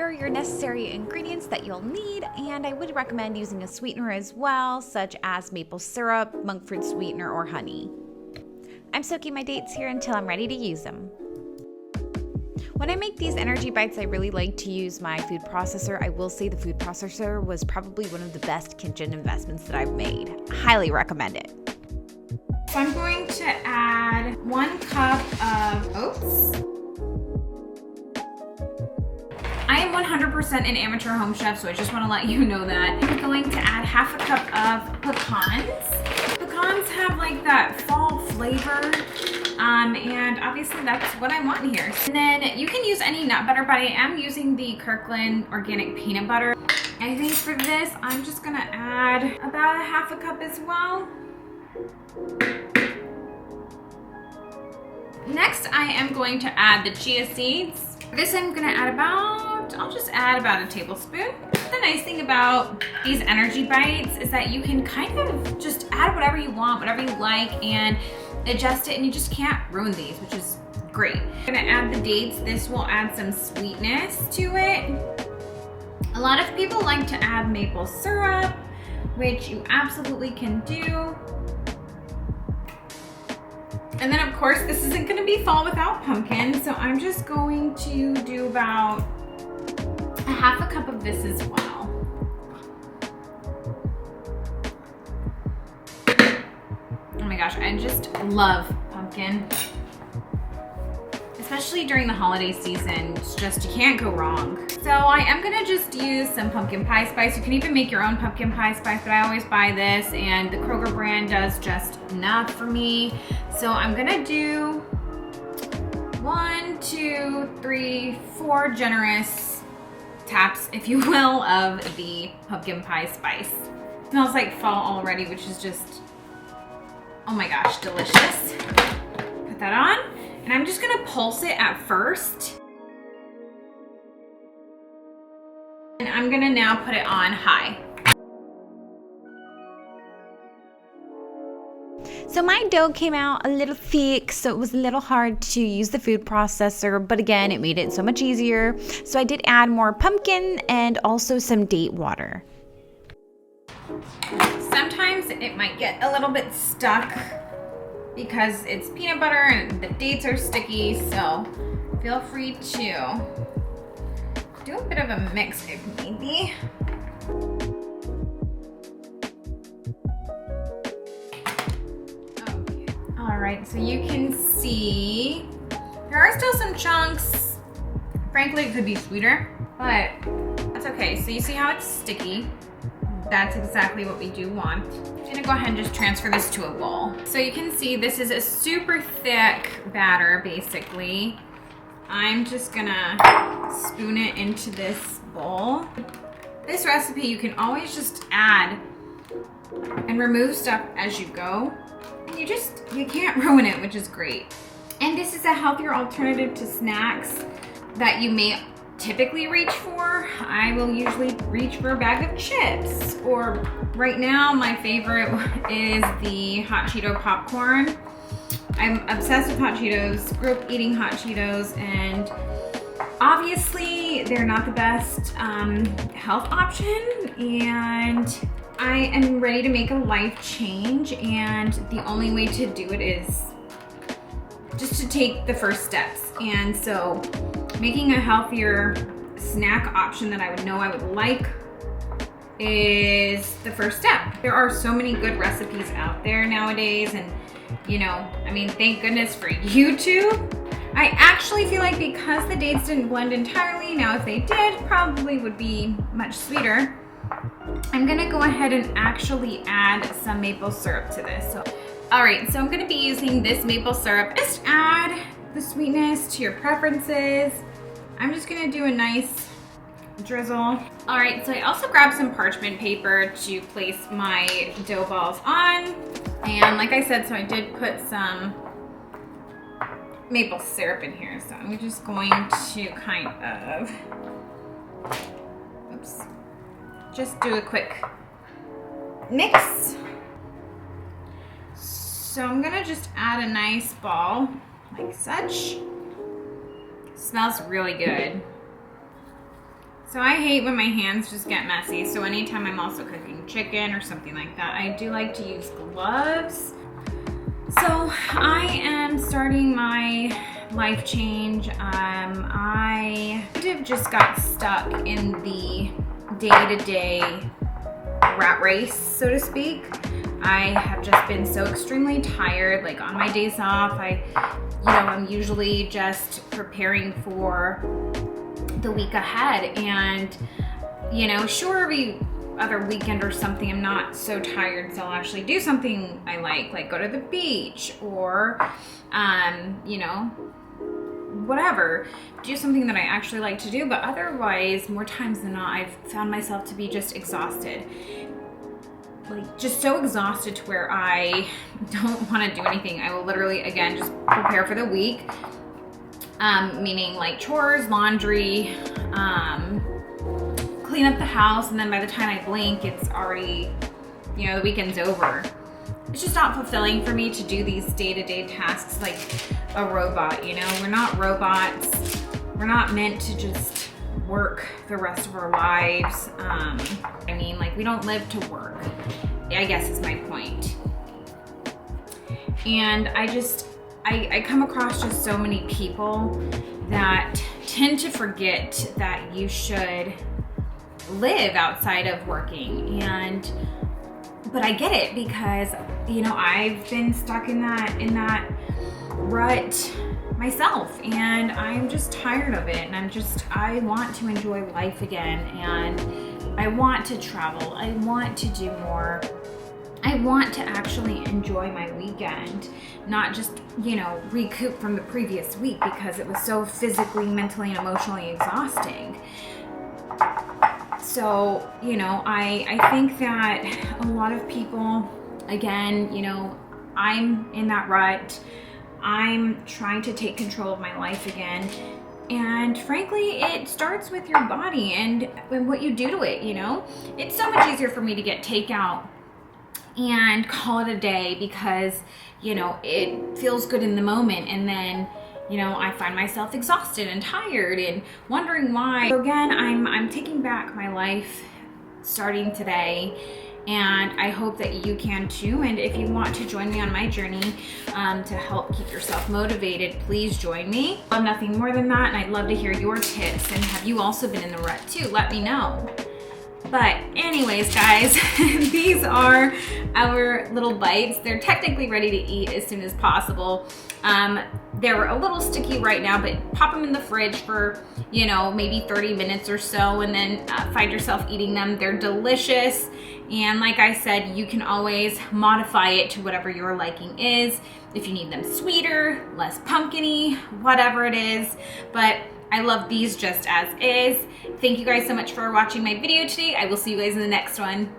are your necessary ingredients that you'll need, and I would recommend using a sweetener as well, such as maple syrup, monk fruit sweetener, or honey. I'm soaking my dates here until I'm ready to use them. When I make these energy bites, I really like to use my food processor. I will say the food processor was probably one of the best kitchen investments that I've made. Highly recommend it. So I'm going to add 1 cup of oats. I am 100% an amateur home chef, so I just want to let you know that. I'm going to add half a cup of pecans. Pecans have like that fall flavor, and obviously that's what I want here. And then you can use any nut butter, but I am using the Kirkland organic peanut butter. I think for this, I'm just gonna add about a half a cup as well. Next, I am going to add the chia seeds. This I'm gonna add I'll just add about a tablespoon. The nice thing about these energy bites is that you can kind of just add whatever you want, whatever you like, and adjust it, and you just can't ruin these, which is great. I'm gonna add the dates. This will add some sweetness to it. A lot of people like to add maple syrup, which you absolutely can do. And then of course, this isn't gonna be fall without pumpkin, so I'm just going to do about a half a cup of this as well. Oh my gosh, I just love pumpkin. Especially during the holiday season, it's just, you can't go wrong. So I am gonna just use some pumpkin pie spice. You can even make your own pumpkin pie spice, but I always buy this, and the Kroger brand does just enough for me. So I'm gonna do 1, 2, 3, 4 generous taps, if you will, of the pumpkin pie spice. It smells like fall already, which is just, oh my gosh, delicious. Put that on, and I'm just gonna pulse it at first. And I'm gonna now put it on high. So my dough came out a little thick, so it was a little hard to use the food processor, but again, it made it so much easier. So I did add more pumpkin and also some date water. Sometimes it might get a little bit stuck because it's peanut butter and the dates are sticky, so feel free to do a bit of a mix if need be. Alright, so you can see there are still some chunks. Frankly, it could be sweeter, but that's okay. So you see how it's sticky? That's exactly what we do want. I'm gonna go ahead and just transfer this to a bowl. So you can see this is a super thick batter, basically. I'm just gonna spoon it into this bowl. This recipe, you can always just add and remove stuff as you go. You can't ruin it, which is great. And this is a healthier alternative to snacks that you may typically reach for. I will usually reach for a bag of chips, or right now my favorite is the hot Cheeto popcorn. I'm obsessed with hot Cheetos, grew up eating hot Cheetos, and obviously they're not the best health option, and I am ready to make a life change, and the only way to do it is just to take the first steps. And so making a healthier snack option that I would know I would like is the first step. There are so many good recipes out there nowadays, and I mean, thank goodness for YouTube. I actually feel like because the dates didn't blend entirely, now if they did, probably would be much sweeter. I'm gonna go ahead and actually add some maple syrup to this. All right, so I'm gonna be using this maple syrup. Just add the sweetness to your preferences. I'm just gonna do a nice drizzle. All right, so I also grabbed some parchment paper to place my dough balls on. And like I said, so I did put some maple syrup in here. So I'm just going to kind of, oops, just do a quick mix. So I'm gonna just add a nice ball like such. Smells really good. So I hate when my hands just get messy. So anytime I'm also cooking chicken or something like that, I do like to use gloves. So I am starting my life change. I kind of just got stuck in the day-to-day rat race, so to speak. I have just been so extremely tired. Like on my days off, I'm usually just preparing for the week ahead, and sure, every other weekend or something I'm not so tired, so I'll actually do something I like go to the beach or whatever, do something that I actually like to do. But otherwise, more times than not, I've found myself to be just exhausted, like just so exhausted to where I don't want to do anything. I will literally, again, just prepare for the week, meaning like chores, laundry, clean up the house, and then by the time I blink, it's already, the weekend's over. It's just not fulfilling for me to do these day-to-day tasks like a robot. We're not robots. We're not meant to just work the rest of our lives. We don't live to work, I guess is my point. And I come across just so many people that tend to forget that you should live outside of working. But I get it, because I've been stuck in that rut myself, and I'm just tired of it, and I want to enjoy life again, and I want to travel. I want to do more. I want to actually enjoy my weekend, not just, recoup from the previous week because it was so physically, mentally, and emotionally exhausting. So, I think that a lot of people, again, I'm in that rut. I'm trying to take control of my life again. And frankly, it starts with your body and what you do to it, It's so much easier for me to get takeout and call it a day because, it feels good in the moment. And then, I find myself exhausted and tired and wondering why. So again, I'm taking back my life starting today, and I hope that you can too. And if you want to join me on my journey to help keep yourself motivated, please join me. I love nothing more than that, and I'd love to hear your tips. And have you also been in the rut too? Let me know. But anyways, guys, these are our little bites. They're technically ready to eat as soon as possible. They're a little sticky right now, but pop them in the fridge for, maybe 30 minutes or so, and then find yourself eating them. They're delicious. And like I said, you can always modify it to whatever your liking is. If you need them sweeter, less pumpkin-y, whatever it is. But I love these just as is. Thank you guys so much for watching my video today. I will see you guys in the next one.